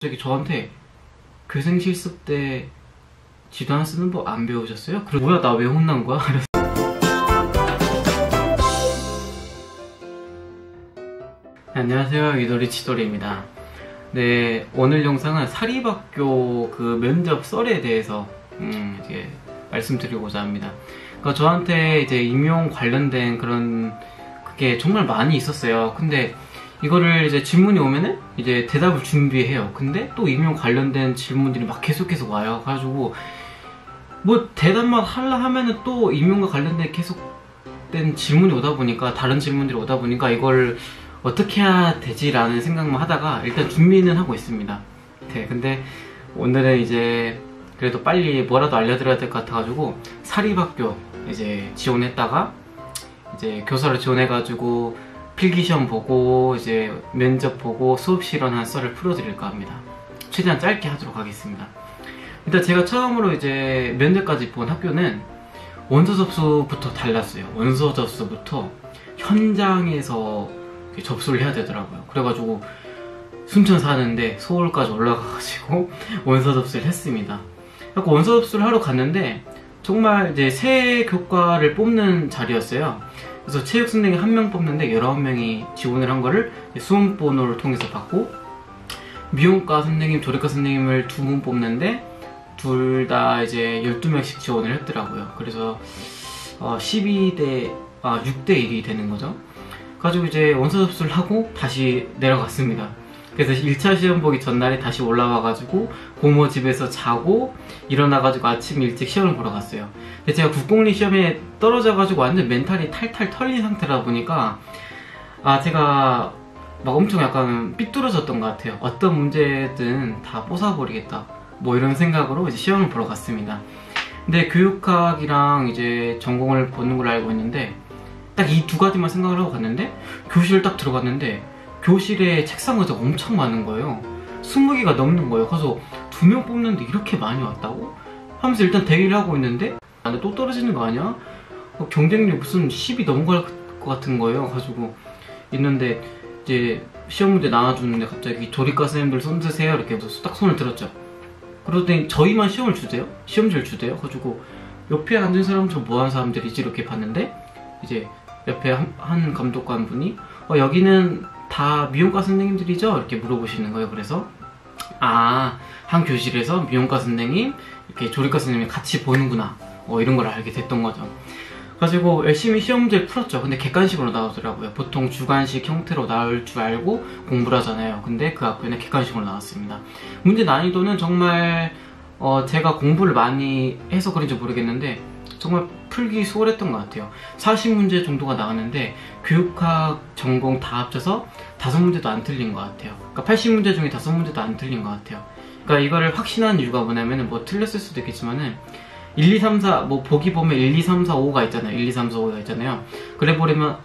저기 저한테 교생 실습 때 지도안 쓰는 법 안 배우셨어요? 그래 뭐야 나 왜 혼난 거야? 안녕하세요, 유도리 치도리입니다. 네, 오늘 영상은 사립학교 그 면접 썰에 대해서 이제 말씀드리고자 합니다. 그러니까 저한테 이제 임용 관련된 그런 그게 정말 많이 있었어요. 근데 이거를 이제 질문이 오면은 이제 대답을 준비해요. 근데 또 임용 관련된 질문들이 막 계속해서 와요. 그래가지고 뭐 대답만 하려 하면은 또 임용과 관련된 계속된 질문이 오다 보니까, 다른 질문들이 오다 보니까 이걸 어떻게 해야 되지라는 생각만 하다가 일단 준비는 하고 있습니다. 네, 근데 오늘은 이제 그래도 빨리 뭐라도 알려드려야 될 것 같아가지고 사립학교 이제 지원했다가 이제 교사를 지원해가지고 필기시험 보고 이제 면접 보고 수업 실현한 썰을 풀어드릴까 합니다. 최대한 짧게 하도록 하겠습니다. 일단 제가 처음으로 이제 면접까지 본 학교는 원서 접수부터 달랐어요. 원서 접수부터 현장에서 접수를 해야 되더라고요. 그래가지고 순천 사는데 서울까지 올라가가지고 원서 접수를 했습니다. 그래서 원서 접수를 하러 갔는데 정말 이제 새 교과를 뽑는 자리였어요. 그래서 체육 선생님 1명 뽑는데 19명이 지원을 한 거를 수험 번호를 통해서 받고, 미용과 선생님, 조리과 선생님을 2분 뽑는데 둘 다 이제 12명씩 지원을 했더라고요. 그래서 6대 1이 되는 거죠. 가지고 이제 원서 접수를 하고 다시 내려갔습니다. 그래서 1차 시험 보기 전날에 다시 올라와가지고 고모 집에서 자고 일어나가지고 아침 일찍 시험을 보러 갔어요. 근데 제가 국공립 시험에 떨어져가지고 완전 멘탈이 탈탈 털린 상태라 보니까 제가 막 엄청 약간 삐뚤어졌던 것 같아요. 어떤 문제든 다 뽀사버리겠다 뭐 이런 생각으로 이제 시험을 보러 갔습니다. 근데 교육학이랑 이제 전공을 보는 걸 알고 있는데 딱 이 두 가지만 생각을 하고 갔는데, 교실을 딱 들어갔는데 교실에 책상 의자가 엄청 많은 거예요. 20개가 넘는 거예요. 그래서 2명 뽑는데 이렇게 많이 왔다고? 하면서 일단 대기를 하고 있는데 또 떨어지는 거 아니야? 경쟁률 무슨 10이 넘어갈 것 같은 거예요. 가지고 있는데 이제 시험 문제 나와주는데 갑자기 조리과 선생님들 손 드세요 이렇게 해서 딱 손을 들었죠. 그러더니 저희만 시험을 주세요. 시험지를 주대요. 가지고 옆에 앉은 사람들은 뭐하는 사람들이지 이렇게 봤는데 이제 옆에 한 감독관 분이 여기는 다 미용과 선생님들이죠? 이렇게 물어보시는 거예요. 그래서 한 교실에서 미용과 선생님, 이렇게 조리과 선생님이 같이 보는구나 이런 걸 알게 됐던 거죠. 가지고 열심히 시험 문제를 풀었죠. 근데 객관식으로 나오더라고요. 보통 주관식 형태로 나올 줄 알고 공부를 하잖아요. 근데 그 학교는 객관식으로 나왔습니다. 문제 난이도는 정말 제가 공부를 많이 해서 그런지 모르겠는데 정말 풀기 수월했던 것 같아요. 40문제 정도가 나왔는데 교육학 전공 다 합쳐서 5문제도 안 틀린 것 같아요. 그러니까 80문제 중에 5문제도 안 틀린 것 같아요. 그러니까 이거를 확신한 이유가 뭐냐면은 뭐 틀렸을 수도 있겠지만은 1, 2, 3, 4 뭐 보기 보면 1, 2, 3, 4, 5가 있잖아요. 1, 2, 3, 4, 5가 있잖아요. 그래 버리면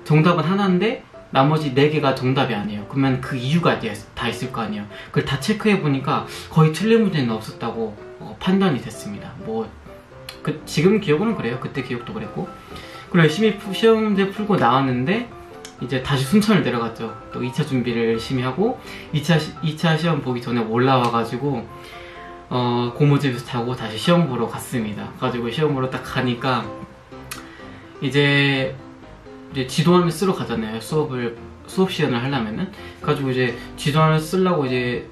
정답은 하나인데 나머지 4개가 정답이 아니에요. 그러면 그 이유가 다 있을 거 아니에요. 그걸 다 체크해 보니까 거의 틀린 문제는 없었다고 판단이 됐습니다. 지금 기억으로는 그래요. 그때 기억도 그랬고. 그리고 열심히 시험 문제 풀고 나왔는데 이제 다시 순천을 내려갔죠. 또 2차 준비를 열심히 하고 2차 시험 보기 전에 올라와가지고 고모 집에서 자고 다시 시험 보러 갔습니다. 가지고 시험 보러 딱 가니까 이제 지도안을 쓰러 가잖아요. 수업 시연을 하려면은. 가지고 이제 지도안을 쓰려고 이제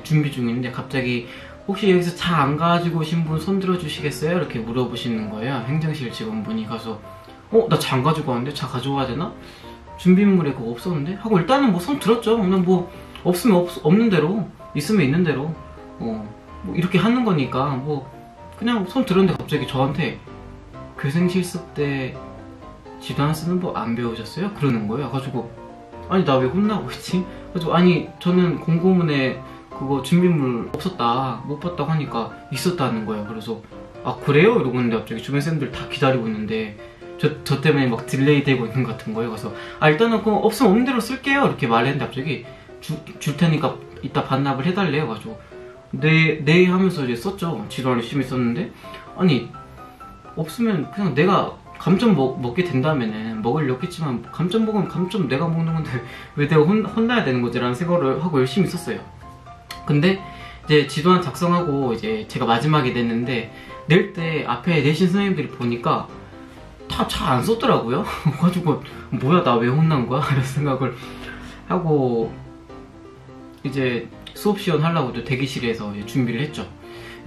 준비 중인데 갑자기 혹시 여기서 차 안 가지고 오신 분 손 들어주시겠어요? 이렇게 물어보시는 거예요. 행정실 직원분이. 가서 나 차 안 가지고 왔는데 차 가져와야 되나? 준비물에 그거 없었는데? 하고 일단은 뭐 손 들었죠. 그냥 뭐 없으면 없는 대로, 있으면 있는 대로 뭐 이렇게 하는 거니까 뭐 그냥 손 들었는데 갑자기 저한테 교생 실습 때 지도안 쓰는 법 안 배우셨어요? 그러는 거예요. 가지고 아니 나 왜 혼나고 있지? 가지고 아니 저는 공고문에 그거 준비물 없었다, 못 봤다고 하니까 있었다는 거예요. 그래서 그래요? 이러고 있는데 갑자기 주변 쌤들 다 기다리고 있는데 저 때문에 막 딜레이 되고 있는 것 같은 거예요. 그래서 일단은 그거 없으면 없는 대로 쓸게요 이렇게 말했는데 갑자기 줄 테니까 이따 반납을 해달래요. 가지고 네 하면서 이제 썼죠. 지도를 열심히 썼는데 아니 없으면 그냥 내가 감점 먹게 된다면은 먹으려겠지만 감점 먹으면 감점 내가 먹는 건데 왜 내가 혼나야 되는 거지? 라는 생각을 하고 열심히 썼어요. 근데 이제 지도안 작성하고 이제 제가 마지막에 냈는데 낼 때 앞에 내신 선생님들이 보니까 다 잘 안 썼더라고요. 그래가지고 뭐야 나 왜 혼난 거야? 이런 생각을 하고 이제 수업 시연 하려고 대기실에서 준비를 했죠.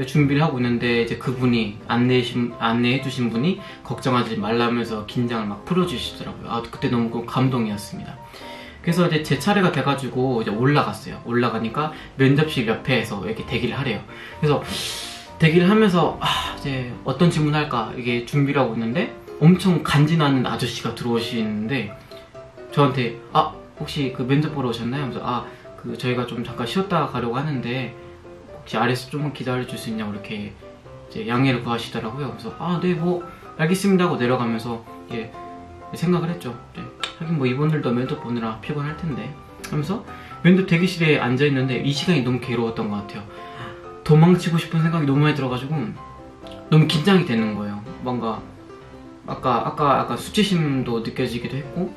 준비를 하고 있는데 이제 그분이 안내해 주신 분이 걱정하지 말라면서 긴장을 막 풀어주시더라고요. 아, 그때 너무 감동이었습니다. 그래서 이제 제 차례가 돼가지고 이제 올라갔어요. 올라가니까 면접실 옆에서 이렇게 대기를 하래요. 그래서 대기를 하면서 이제 어떤 질문 할까 이게 준비를 하고 있는데 엄청 간지나는 아저씨가 들어오시는데 저한테 혹시 그 면접 보러 오셨나요? 하면서 그 저희가 좀 잠깐 쉬었다 가려고 하는데 혹시 아래에서 조금 기다려 줄 수 있냐고 이렇게 이제 양해를 구하시더라고요. 그래서 네 뭐 알겠습니다 하고 내려가면서 생각을 했죠. 하긴 뭐 이분들도 면접 보느라 피곤할 텐데 하면서 면접 대기실에 앉아 있는데 이 시간이 너무 괴로웠던 것 같아요. 도망치고 싶은 생각이 너무 많이 들어가지고 너무 긴장이 되는 거예요. 뭔가 아까 수치심도 느껴지기도 했고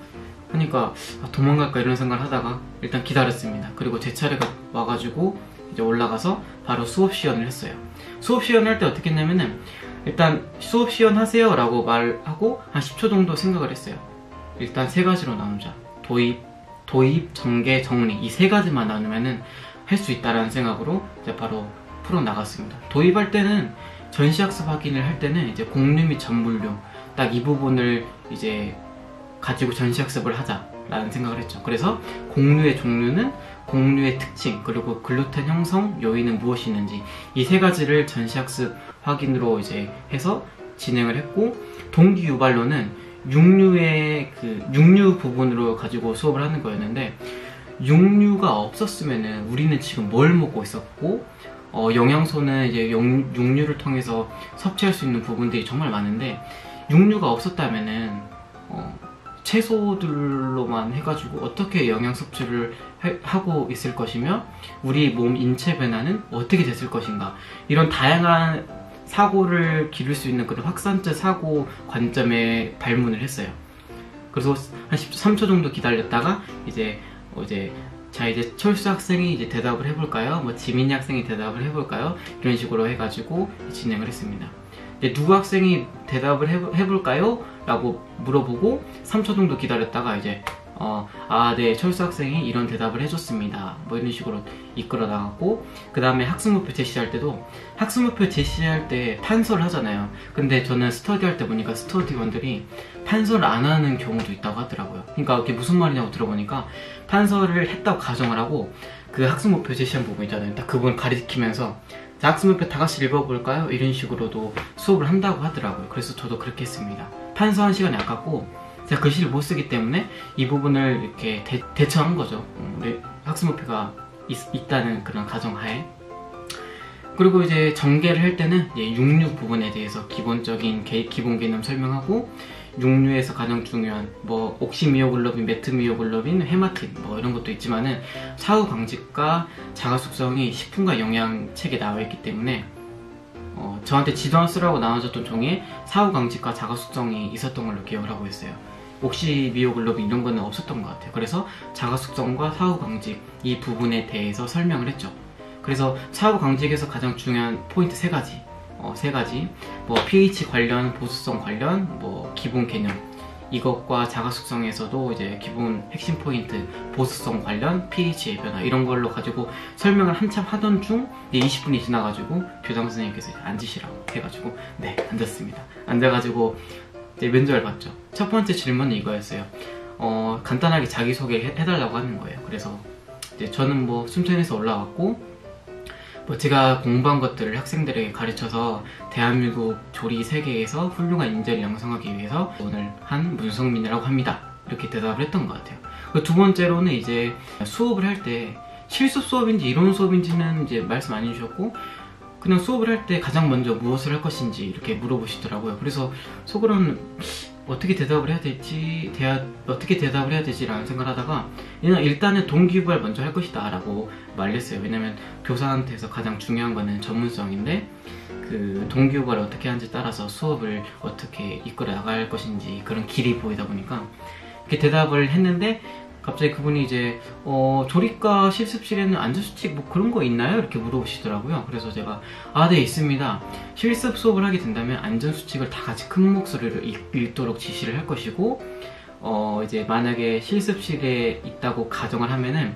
하니까 도망갈까 이런 생각을 하다가 일단 기다렸습니다. 그리고 제 차례가 와가지고 이제 올라가서 바로 수업 시연을 했어요. 수업 시연을 할 때 어떻게 했냐면은 일단 수업 시연 하세요 라고 말하고 한 10초 정도 생각을 했어요. 일단 세 가지로 나누자. 도입, 전개, 정리 이 세 가지만 나누면은 할 수 있다라는 생각으로 이제 바로 풀어 나갔습니다. 도입할 때는 전시학습 확인을 할 때는 이제 공류 및 전분류 딱 이 부분을 이제 가지고 전시학습을 하자라는 생각을 했죠. 그래서 공류의 종류는 공류의 특징 그리고 글루텐 형성 요인은 무엇이 있는지 이 세 가지를 전시학습 확인으로 이제 해서 진행을 했고 동기 유발로는 육류의 육류 부분으로 가지고 수업을 하는 거였는데 육류가 없었으면은 우리는 지금 뭘 먹고 있었고 영양소는 이제 육류를 통해서 섭취할 수 있는 부분들이 정말 많은데 육류가 없었다면은 채소들로만 해가지고 어떻게 영양 섭취를 하고 있을 것이며 우리 몸 인체 변화는 어떻게 됐을 것인가 이런 다양한 사고를 기를 수 있는 그런 확산적 사고 관점에 발문을 했어요. 그래서 한 13초 정도 기다렸다가 이제 철수 학생이 이제 대답을 해볼까요? 뭐 지민이 학생이 대답을 해볼까요? 이런 식으로 해가지고 진행을 했습니다. 누구 학생이 대답을 해볼까요? 라고 물어보고 3초 정도 기다렸다가 이제 네 철수 학생이 이런 대답을 해줬습니다 뭐 이런 식으로 이끌어 나갔고 그 다음에 학습목표 제시할 때도 학습목표 제시할 때 판서를 하잖아요. 근데 저는 스터디 할 때 보니까 스터디원들이 판서를 안 하는 경우도 있다고 하더라고요. 그러니까 이게 무슨 말이냐고 들어보니까 판서를 했다고 가정을 하고 그 학습목표 제시한 부분 있잖아요. 딱 그 부분 가리키면서 자, 학습목표 다 같이 읽어볼까요? 이런 식으로도 수업을 한다고 하더라고요. 그래서 저도 그렇게 했습니다. 판서한 시간이 아깝고 제가 글씨를 못 쓰기 때문에 이 부분을 이렇게 대처한 거죠. 우리 학습목표가 있다는 그런 가정하에. 그리고 이제 전개를 할 때는 육류 부분에 대해서 기본적인 기본 개념 설명하고 육류에서 가장 중요한 뭐 옥시미오글로빈, 메트미오글로빈, 헤마틴 뭐 이런 것도 있지만은 사후 방직과 자가 숙성이 식품과 영양책에 나와 있기 때문에 저한테 지도안 쓰라고 나눠줬던 종이에 사후 방직과 자가 숙성이 있었던 걸로 기억을 하고 있어요. 옥시미오글로빈 이런 거는 없었던 것 같아요. 그래서 자가 숙성과 사후 방직 이 부분에 대해서 설명을 했죠. 그래서 사후 방직에서 가장 중요한 포인트 세 가지 뭐 pH 관련, 보수성 관련, 뭐 기본 개념 이것과 자가 숙성에서도 이제 기본 핵심 포인트 보수성 관련, pH의 변화 이런 걸로 가지고 설명을 한참 하던 중 20분이 지나가지고 교장 선생님께서 앉으시라고 해가지고 네 앉았습니다. 앉아가지고 이제 면접을 봤죠. 첫 번째 질문은 이거였어요. 간단하게 자기소개 해달라고 하는 거예요. 그래서 이제 저는 뭐 순천에서 올라왔고 뭐 제가 공부한 것들을 학생들에게 가르쳐서 대한민국 조리 세계에서 훌륭한 인재를 양성하기 위해서 오늘 한 문성민이라고 합니다. 이렇게 대답을 했던 것 같아요. 두 번째로는 이제 수업을 할 때 실습 수업인지 이론 수업인지는 이제 말씀 안 해주셨고 그냥 수업을 할 때 가장 먼저 무엇을 할 것인지 이렇게 물어보시더라고요. 그래서 속으로는 어떻게 대답을 해야 될지 어떻게 대답을 해야 되지라는 생각을 하다가 일단은 동기부여를 먼저 할 것이다 라고 말했어요. 왜냐면 교사한테서 가장 중요한 거는 전문성인데 그 동기부여를 어떻게 하는지 따라서 수업을 어떻게 이끌어 나갈 것인지 그런 길이 보이다 보니까 이렇게 대답을 했는데 갑자기 그분이 이제 조리과 실습실에는 안전수칙 뭐 그런 거 있나요? 이렇게 물어보시더라고요. 그래서 제가 네 있습니다. 실습 수업을 하게 된다면 안전수칙을 다 같이 큰 목소리로 읽도록 지시를 할 것이고 이제 만약에 실습실에 있다고 가정을 하면은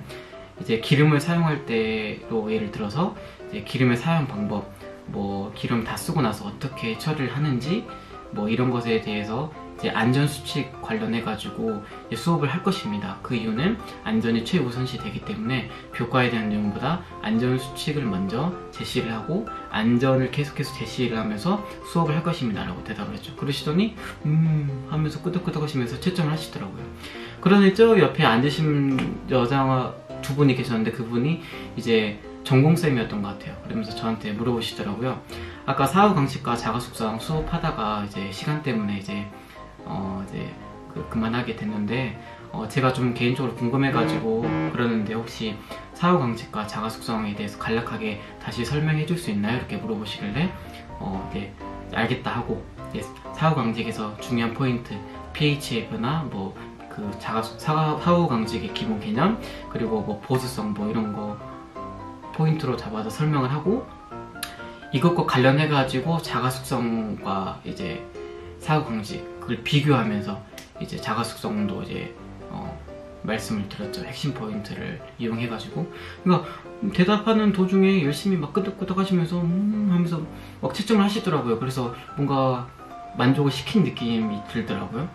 이제 기름을 사용할 때로 예를 들어서 이제 기름의 사용 방법 뭐 기름 다 쓰고 나서 어떻게 처리를 하는지 뭐 이런 것에 대해서 이제 안전수칙 관련해가지고 수업을 할 것입니다. 그 이유는 안전이 최우선시 되기 때문에 교과에 대한 내용보다 안전수칙을 먼저 제시를 하고 안전을 계속해서 제시를 하면서 수업을 할 것입니다 라고 대답을 했죠. 그러시더니 하면서 끄덕끄덕 하시면서 채점을 하시더라고요. 그러더니 저 옆에 앉으신 여자 두 분이 계셨는데 그분이 이제 전공쌤이었던 것 같아요. 그러면서 저한테 물어보시더라고요. 아까 사후강식과 자가숙성 수업하다가 이제 시간 때문에 이제 그만하게 됐는데 제가 좀 개인적으로 궁금해가지고 그러는데 혹시 사후강식과 자가숙성에 대해서 간략하게 다시 설명해 줄 수 있나요? 이렇게 물어보시길래 네, 알겠다 하고 사후강식에서 중요한 포인트 pH의 변화 뭐 그 사후강식의 기본 개념 그리고 뭐 보수성 뭐 이런 거 포인트로 잡아서 설명을 하고 이것과 관련해가지고 자가숙성과 이제 사후강식을 비교하면서 이제 자가숙성도 이제 말씀을 드렸죠. 핵심 포인트를 이용해가지고 그러니까 대답하는 도중에 열심히 막 끄덕끄덕 하시면서 하면서 막 채점을 하시더라고요. 그래서 뭔가 만족을 시킨 느낌이 들더라고요.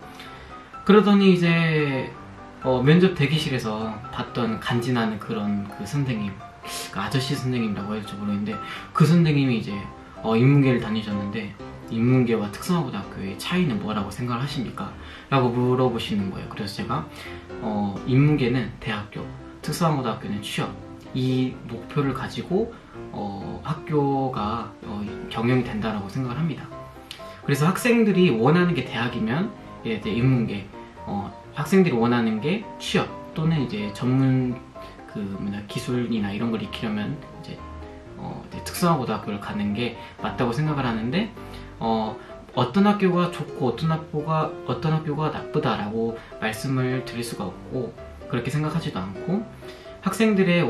그러더니 이제 면접 대기실에서 봤던 간지나는 그런 그 선생님 그 아저씨 선생님이라고 해야 될지 모르겠는데 그 선생님이 이제 인문계를 다니셨는데 인문계와 특성화고등학교의 차이는 뭐라고 생각을 하십니까? 라고 물어보시는 거예요. 그래서 제가 인문계는 대학교, 특성화고등학교는 취업 이 목표를 가지고 학교가 경영이 된다라고 생각을 합니다. 그래서 학생들이 원하는 게 대학이면 이제 인문계 학생들이 원하는 게 취업 또는 이제 전문 기술이나 이런 걸 익히려면 이제 특성화고등학교를 가는 게 맞다고 생각을 하는데 어떤 학교가 좋고 어떤 학교가 나쁘다라고 말씀을 드릴 수가 없고 그렇게 생각하지도 않고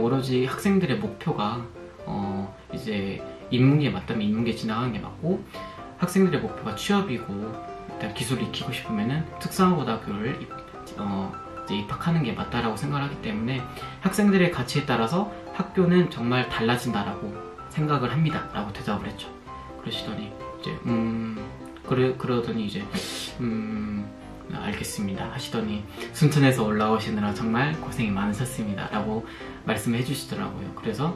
오로지 학생들의 목표가 이제 인문계에 맞다면 인문계 지나가는 게 맞고 학생들의 목표가 취업이고 일단 기술을 익히고 싶으면은 특성화고등학교를 입학하는 게 맞다라고 생각을 하기 때문에 학생들의 가치에 따라서 학교는 정말 달라진다라고 생각을 합니다 라고 대답을 했죠. 그러시더니 이제 그러더니 이제 알겠습니다 하시더니 순천에서 올라오시느라 정말 고생이 많으셨습니다 라고 말씀해 주시더라고요. 그래서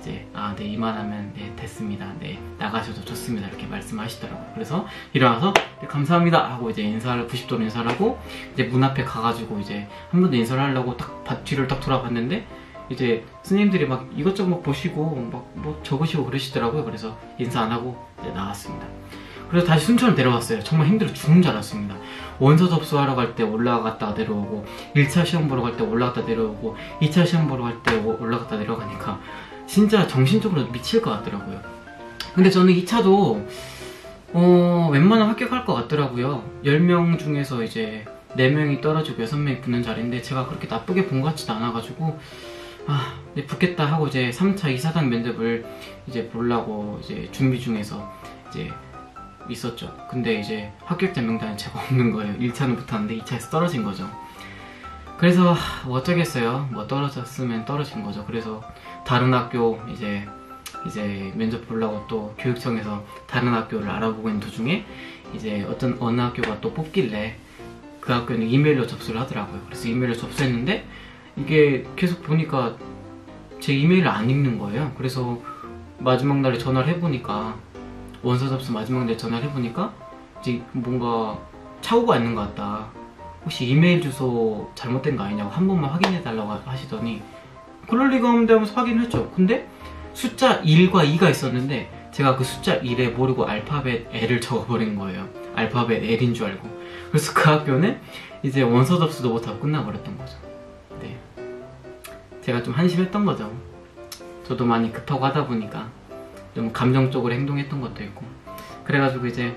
이제 네 이만하면 네 됐습니다. 네 나가셔도 좋습니다. 이렇게 말씀하시더라고요. 그래서 일어나서 네, 감사합니다 하고 이제 90도로 인사를 하고 이제 문 앞에 가가지고 이제 한 번 더 인사를 하려고 뒤를 딱 돌아봤는데 이제 스님들이 막 이것저것 막 보시고 막 뭐 적으시고 그러시더라고요. 그래서 인사 안 하고 이제 나왔습니다. 그래서 다시 순천을 내려왔어요. 정말 힘들어 죽는 줄 알았습니다. 원서 접수하러 갈 때 올라갔다가 내려오고 1차 시험 보러 갈 때 올라갔다 내려오고 2차 시험 보러 갈 때 올라갔다 내려가니까 진짜 정신적으로 미칠 것 같더라고요. 근데 저는 2차도 웬만하면 합격할 것 같더라고요. 10명 중에서 이제 4명이 떨어지고 6명이 붙는 자리인데 제가 그렇게 나쁘게 본 것 같지도 않아가지고 네, 붙겠다 하고 이제 3차 이사단 면접을 이제 보려고 이제 준비 중에서 이제 있었죠. 근데 이제 합격자 명단에 제가 없는 거예요. 1차는 붙었는데 2차에서 떨어진 거죠. 그래서 뭐 어쩌겠어요. 뭐 떨어졌으면 떨어진 거죠. 그래서 다른 학교 이제 면접 보려고 또 교육청에서 다른 학교를 알아보고 있는 도중에 이제 어느 학교가 또 뽑길래 그 학교는 이메일로 접수를 하더라고요. 그래서 이메일로 접수했는데 이게 계속 보니까 제 이메일을 안 읽는 거예요. 그래서 마지막 날에 전화를 해보니까 원서 접수 마지막 날에 전화를 해보니까 이제 뭔가 착오가 있는 것 같다. 혹시 이메일 주소 잘못된 거 아니냐고 한 번만 확인해 달라고 하시더니 그럴 리가 없는데 하면서 확인을 했죠. 근데 숫자 1과 2가 있었는데 제가 그 숫자 1에 모르고 알파벳 L을 적어버린 거예요. 알파벳 L인 줄 알고. 그래서 그 학교는 이제 원서 접수도 못하고 끝나버렸던 거죠. 네. 제가 좀 한심했던 거죠. 저도 많이 급하고 하다 보니까 좀 감정적으로 행동했던 것도 있고. 그래가지고 이제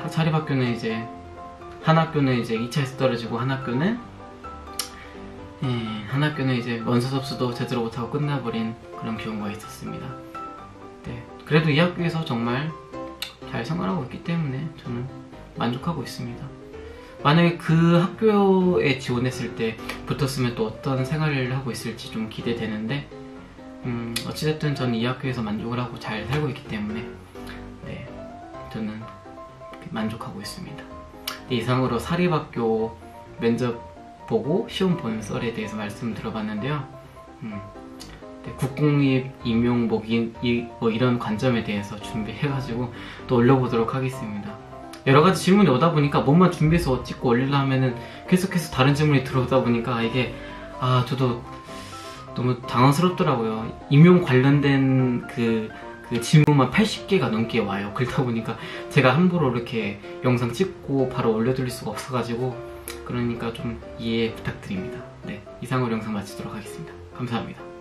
사립학교는 이제 한 학교는 이제 2차에서 떨어지고 한 학교는 이제 원서 접수도 제대로 못하고 끝나버린 그런 경우가 있었습니다. 네. 그래도 이 학교에서 정말 잘 생활하고 있기 때문에 저는 만족하고 있습니다. 만약에 그 학교에 지원했을 때 붙었으면 또 어떤 생활을 하고 있을지 좀 기대되는데 어찌됐든 저는 이 학교에서 만족을 하고 잘 살고 있기 때문에 네, 저는 만족하고 있습니다. 네, 이상으로 사립학교 면접 보고 시험 보는 썰에 대해서 말씀 들어봤는데요. 네, 국공립, 임용, 뭐 이런 관점에 대해서 준비해가지고 또 올려보도록 하겠습니다. 여러가지 질문이 오다 보니까 뭐만 준비해서 찍고 올리려 하면은 계속해서 다른 질문이 들어오다 보니까 이게 저도 너무 당황스럽더라고요. 임용 관련된 그 질문만 80개가 넘게 와요. 그러다 보니까 제가 함부로 이렇게 영상 찍고 바로 올려드릴 수가 없어가지고 그러니까 좀 이해 부탁드립니다. 네, 이상으로 영상 마치도록 하겠습니다. 감사합니다.